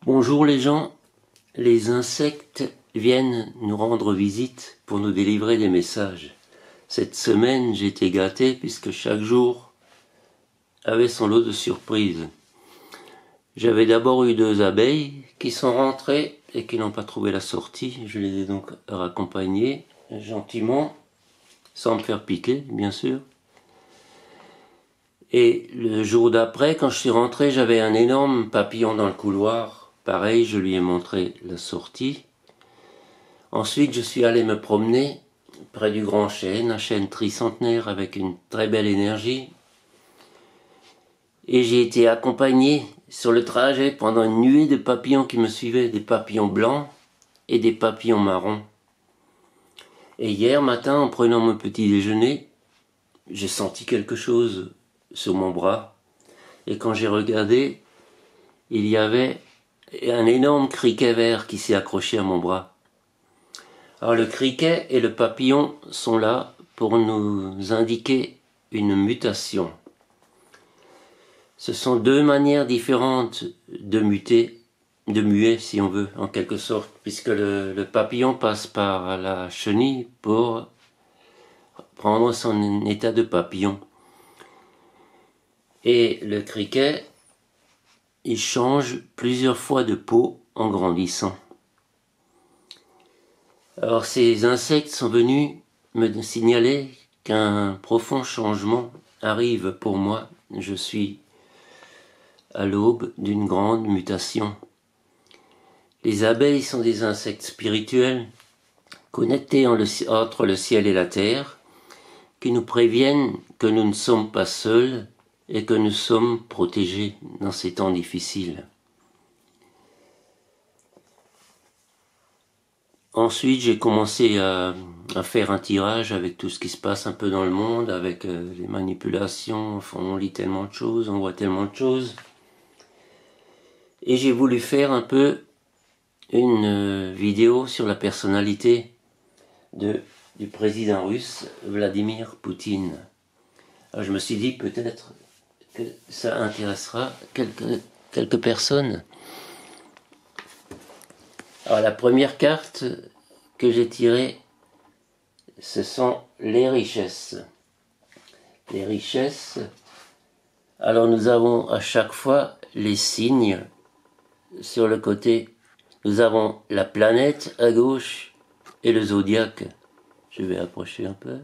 Bonjour les gens, les insectes viennent nous rendre visite pour nous délivrer des messages. Cette semaine, j'ai été gâté puisque chaque jour avait son lot de surprises. J'avais d'abord eu 2 abeilles qui sont rentrées et qui n'ont pas trouvé la sortie. Je les ai donc raccompagnées gentiment, sans me faire piquer, bien sûr. Et le jour d'après, quand je suis rentré, j'avais un énorme papillon dans le couloir. Pareil, je lui ai montré la sortie. Ensuite, je suis allé me promener près du grand chêne, un chêne tricentenaire avec une très belle énergie. Et j'ai été accompagné sur le trajet pendant une nuée de papillons qui me suivaient, des papillons blancs et des papillons marrons. Et hier matin, en prenant mon petit déjeuner, j'ai senti quelque chose sur mon bras. Et quand j'ai regardé, il y avait un énorme criquet vert qui s'est accroché à mon bras. Alors le criquet et le papillon sont là pour nous indiquer une mutation. Ce sont 2 manières différentes de muter, de muer si on veut, en quelque sorte, puisque le papillon passe par la chenille pour prendre son état de papillon. Et le criquet, il change plusieurs fois de peau en grandissant. Alors ces insectes sont venus me signaler qu'un profond changement arrive pour moi. Je suis à l'aube d'une grande mutation. Les abeilles sont des insectes spirituels, connectés entre le ciel et la terre, qui nous préviennent que nous ne sommes pas seuls et que nous sommes protégés dans ces temps difficiles. Ensuite, j'ai commencé à faire un tirage avec tout ce qui se passe un peu dans le monde, avec les manipulations. Enfin, on lit tellement de choses, on voit tellement de choses. Et j'ai voulu faire un peu une vidéo sur la personnalité du président russe, Vladimir Poutine. Alors je me suis dit peut-être que ça intéressera quelques personnes. Alors la première carte que j'ai tirée, ce sont les richesses. Les richesses, alors nous avons à chaque fois les signes sur le côté. Nous avons la planète à gauche et le zodiaque. Je vais approcher un peu.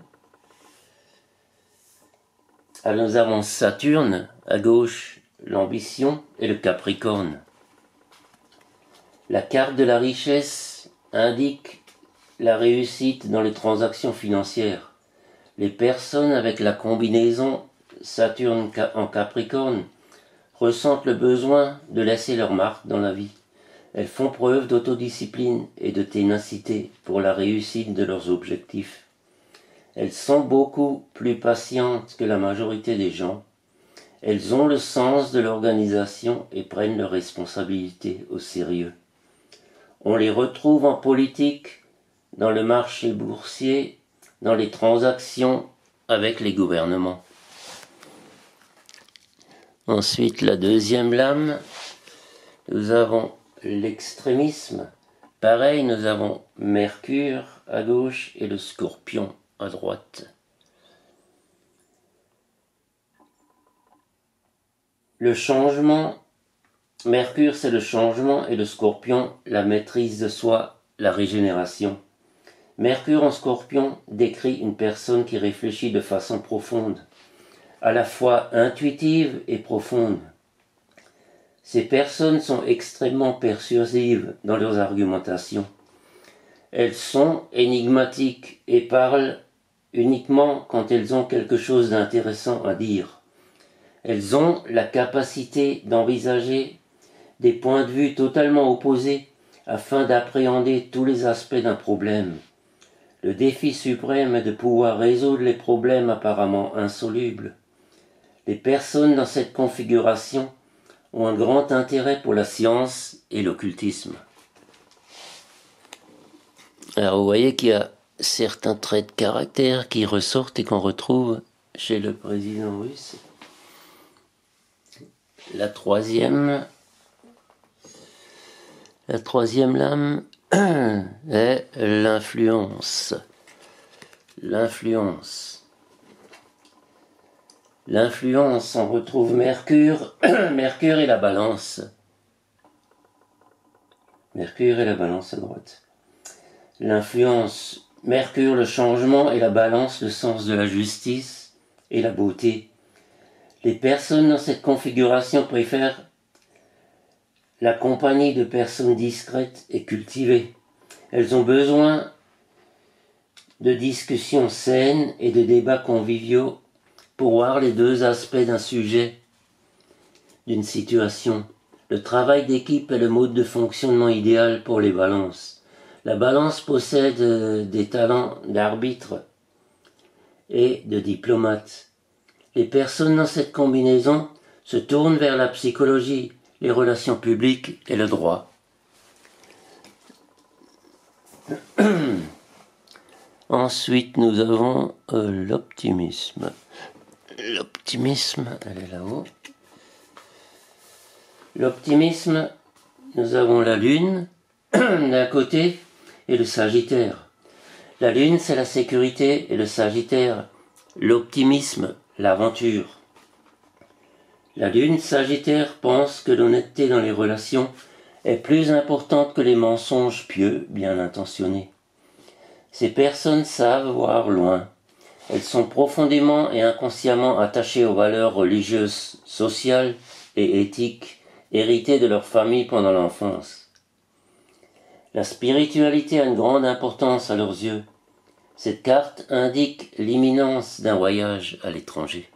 Alors nous avons Saturne à gauche, l'ambition et le Capricorne. La carte de la richesse indique la réussite dans les transactions financières. Les personnes avec la combinaison Saturne en Capricorne ressentent le besoin de laisser leur marque dans la vie. Elles font preuve d'autodiscipline et de ténacité pour la réussite de leurs objectifs. Elles sont beaucoup plus patientes que la majorité des gens. Elles ont le sens de l'organisation et prennent leurs responsabilités au sérieux. On les retrouve en politique, dans le marché boursier, dans les transactions avec les gouvernements. Ensuite, la deuxième lame, nous avons l'extrémisme. Pareil, nous avons Mercure à gauche et le Scorpion à droite. Le changement, Mercure c'est le changement et le Scorpion la maîtrise de soi, la régénération. Mercure en Scorpion décrit une personne qui réfléchit de façon profonde, à la fois intuitive et profonde. Ces personnes sont extrêmement persuasives dans leurs argumentations. Elles sont énigmatiques et parlent uniquement quand elles ont quelque chose d'intéressant à dire. Elles ont la capacité d'envisager des points de vue totalement opposés afin d'appréhender tous les aspects d'un problème. Le défi suprême est de pouvoir résoudre les problèmes apparemment insolubles. Les personnes dans cette configuration ont un grand intérêt pour la science et l'occultisme. Alors vous voyez qu'il y a certains traits de caractère qui ressortent et qu'on retrouve chez le président russe. La troisième, La troisième lame est l'influence. L'influence. L'influence, on retrouve Mercure, Mercure et la balance. Mercure et la balance à droite. L'influence, Mercure, le changement, et la balance, le sens de la justice et la beauté. Les personnes dans cette configuration préfèrent la compagnie de personnes discrètes et cultivées. Elles ont besoin de discussions saines et de débats conviviaux pour voir les deux aspects d'un sujet, d'une situation. Le travail d'équipe est le mode de fonctionnement idéal pour les balances. La balance possède des talents d'arbitre et de diplomate. Les personnes dans cette combinaison se tournent vers la psychologie, les relations publiques et le droit. Ensuite, nous avons l'optimisme. L'optimisme, elle est là-haut. L'optimisme, nous avons la Lune d'un côté et le Sagittaire. La Lune, c'est la sécurité, et le Sagittaire, l'optimisme, l'aventure. La Lune Sagittaire pense que l'honnêteté dans les relations est plus importante que les mensonges pieux bien intentionnés. Ces personnes savent voir loin. Elles sont profondément et inconsciemment attachées aux valeurs religieuses, sociales et éthiques héritées de leur famille pendant l'enfance. La spiritualité a une grande importance à leurs yeux. Cette carte indique l'imminence d'un voyage à l'étranger.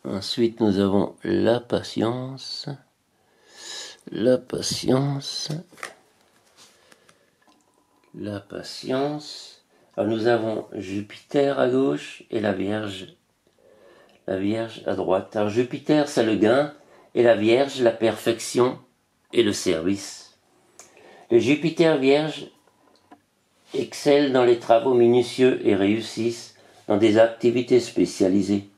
Ensuite, nous avons la patience. La patience. La patience. Alors, nous avons Jupiter à gauche et la Vierge à droite. Alors, Jupiter, c'est le gain, et la Vierge, la perfection et le service. Le Jupiter Vierge excelle dans les travaux minutieux et réussissent dans des activités spécialisées.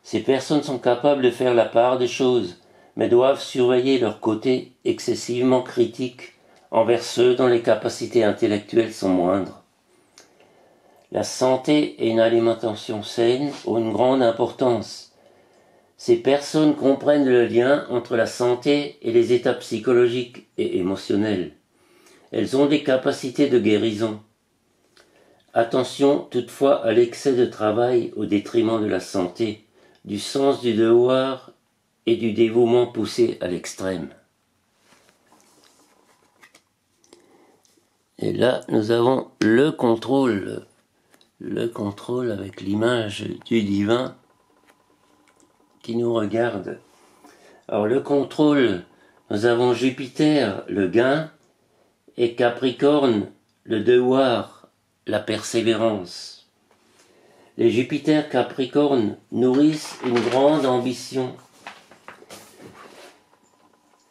Ces personnes sont capables de faire la part des choses, mais doivent surveiller leur côté excessivement critique envers ceux dont les capacités intellectuelles sont moindres. La santé et une alimentation saine ont une grande importance. Ces personnes comprennent le lien entre la santé et les états psychologiques et émotionnels. Elles ont des capacités de guérison. Attention toutefois à l'excès de travail au détriment de la santé, du sens du devoir et du dévouement poussé à l'extrême. Et là, nous avons le contrôle avec l'image du divin qui nous regarde. Alors le contrôle, nous avons Jupiter, le gain, et Capricorne, le devoir, la persévérance. Les Jupiter Capricorne nourrissent une grande ambition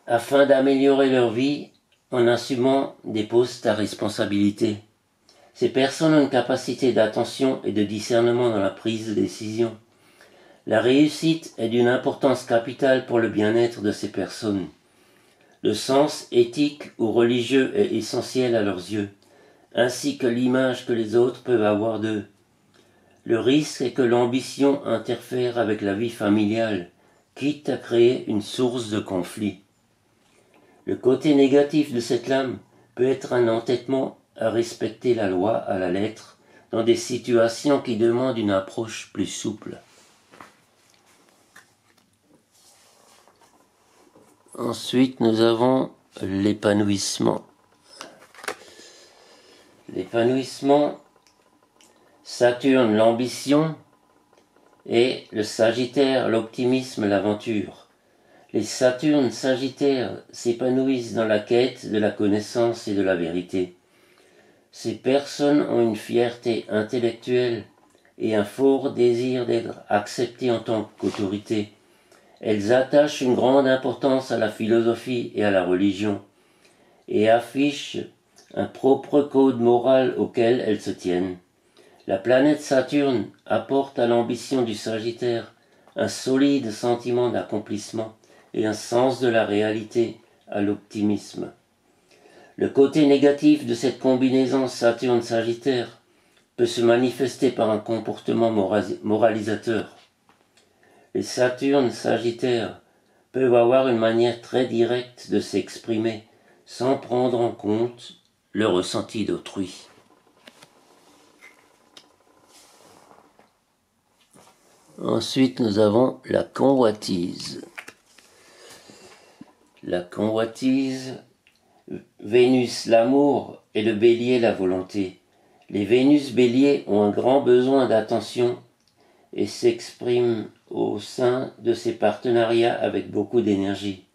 afin d'améliorer leur vie en assumant des postes à responsabilité. Ces personnes ont une capacité d'attention et de discernement dans la prise de décision. La réussite est d'une importance capitale pour le bien-être de ces personnes. Le sens éthique ou religieux est essentiel à leurs yeux, ainsi que l'image que les autres peuvent avoir d'eux. Le risque est que l'ambition interfère avec la vie familiale, quitte à créer une source de conflit. Le côté négatif de cette lame peut être un entêtement à respecter la loi à la lettre dans des situations qui demandent une approche plus souple. Ensuite, nous avons l'épanouissement. L'épanouissement, Saturne, l'ambition, et le Sagittaire, l'optimisme, l'aventure. Les Saturnes Sagittaires s'épanouissent dans la quête de la connaissance et de la vérité. Ces personnes ont une fierté intellectuelle et un fort désir d'être acceptées en tant qu'autorité. Elles attachent une grande importance à la philosophie et à la religion, et affichent un propre code moral auquel elles se tiennent. La planète Saturne apporte à l'ambition du Sagittaire un solide sentiment d'accomplissement et un sens de la réalité à l'optimisme. Le côté négatif de cette combinaison Saturne-Sagittaire peut se manifester par un comportement moralisateur. Les Saturnes-Sagittaires peuvent avoir une manière très directe de s'exprimer sans prendre en compte le ressenti d'autrui. Ensuite, nous avons la convoitise. La convoitise, Vénus l'amour et le Bélier la volonté. Les Vénus Béliers ont un grand besoin d'attention et s'expriment au sein de ces partenariats avec beaucoup d'énergie.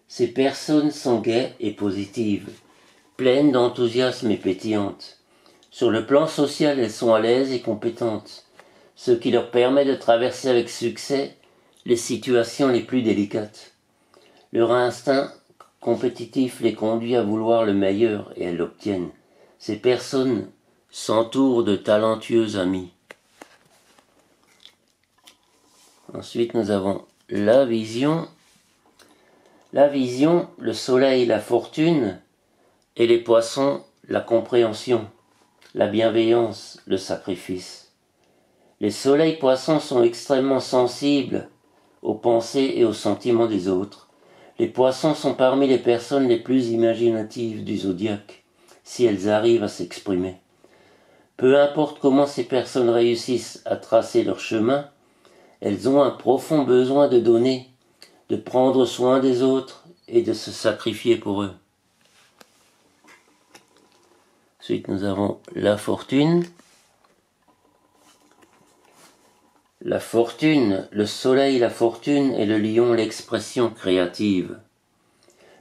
Ces personnes sont gaies et positives, pleines d'enthousiasme et pétillantes. Sur le plan social, elles sont à l'aise et compétentes, ce qui leur permet de traverser avec succès les situations les plus délicates. Leur instinct compétitif les conduit à vouloir le meilleur et elles l'obtiennent. Ces personnes s'entourent de talentueux amis. Ensuite, nous avons la vision. La vision, le soleil, la fortune, et les poissons, la compréhension, la bienveillance, le sacrifice. Les soleils poissons sont extrêmement sensibles aux pensées et aux sentiments des autres. Les poissons sont parmi les personnes les plus imaginatives du zodiaque, si elles arrivent à s'exprimer. Peu importe comment ces personnes réussissent à tracer leur chemin, elles ont un profond besoin de donner, de prendre soin des autres et de se sacrifier pour eux. Ensuite, nous avons la fortune. La fortune, le soleil, la fortune et le lion, l'expression créative.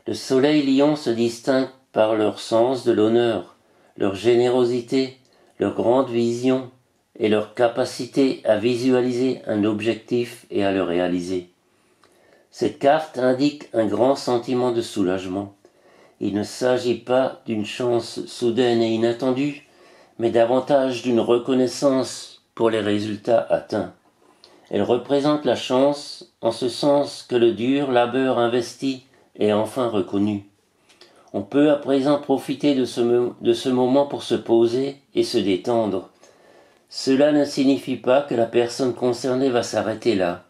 Le soleil lion se distingue par leur sens de l'honneur, leur générosité, leur grande vision et leur capacité à visualiser un objectif et à le réaliser. Cette carte indique un grand sentiment de soulagement. Il ne s'agit pas d'une chance soudaine et inattendue, mais davantage d'une reconnaissance pour les résultats atteints. Elle représente la chance en ce sens que le dur labeur investi est enfin reconnu. On peut à présent profiter de ce moment pour se poser et se détendre. Cela ne signifie pas que la personne concernée va s'arrêter là.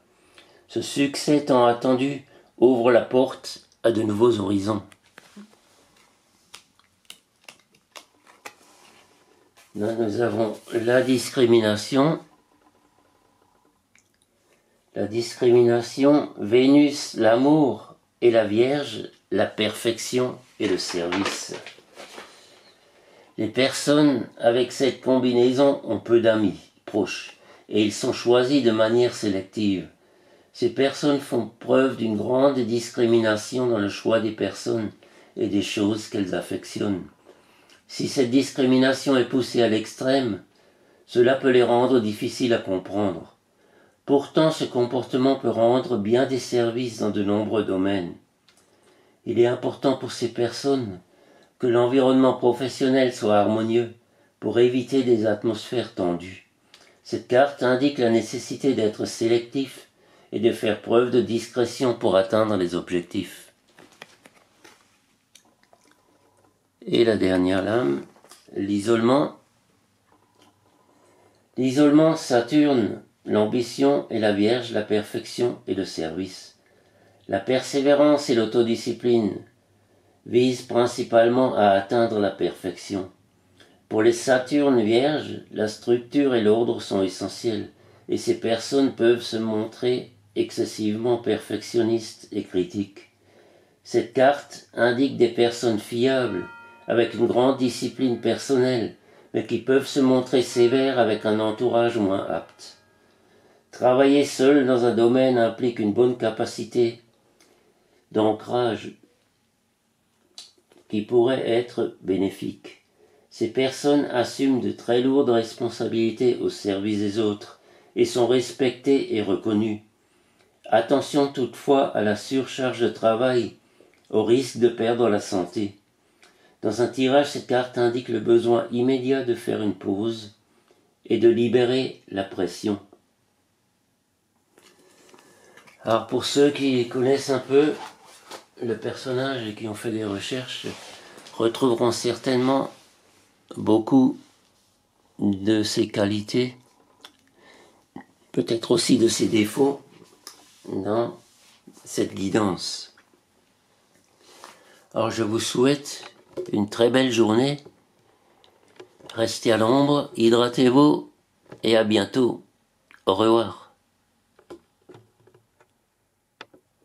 Ce succès tant attendu ouvre la porte à de nouveaux horizons. Là, nous avons la discrimination. La discrimination, Vénus, l'amour, et la Vierge, la perfection et le service. Les personnes avec cette combinaison ont peu d'amis proches et ils sont choisis de manière sélective. Ces personnes font preuve d'une grande discrimination dans le choix des personnes et des choses qu'elles affectionnent. Si cette discrimination est poussée à l'extrême, cela peut les rendre difficiles à comprendre. Pourtant, ce comportement peut rendre bien des services dans de nombreux domaines. Il est important pour ces personnes que l'environnement professionnel soit harmonieux pour éviter des atmosphères tendues. Cette carte indique la nécessité d'être sélectif et de faire preuve de discrétion pour atteindre les objectifs. Et la dernière lame, l'isolement. L'isolement, Saturne, l'ambition et la Vierge, la perfection et le service. La persévérance et l'autodiscipline visent principalement à atteindre la perfection. Pour les Saturnes Vierges, la structure et l'ordre sont essentiels, et ces personnes peuvent se montrer excessivement perfectionnistes et critiques. Cette carte indique des personnes fiables, avec une grande discipline personnelle, mais qui peuvent se montrer sévères avec un entourage moins apte. Travailler seul dans un domaine implique une bonne capacité d'ancrage qui pourrait être bénéfique. Ces personnes assument de très lourdes responsabilités au service des autres et sont respectées et reconnues. Attention toutefois à la surcharge de travail, au risque de perdre la santé. Dans un tirage, cette carte indique le besoin immédiat de faire une pause et de libérer la pression. Alors pour ceux qui connaissent un peu le personnage et qui ont fait des recherches, retrouveront certainement beaucoup de ses qualités, peut-être aussi de ses défauts, dans cette guidance. Alors je vous souhaite une très belle journée. Restez à l'ombre, hydratez-vous et à bientôt. Au revoir.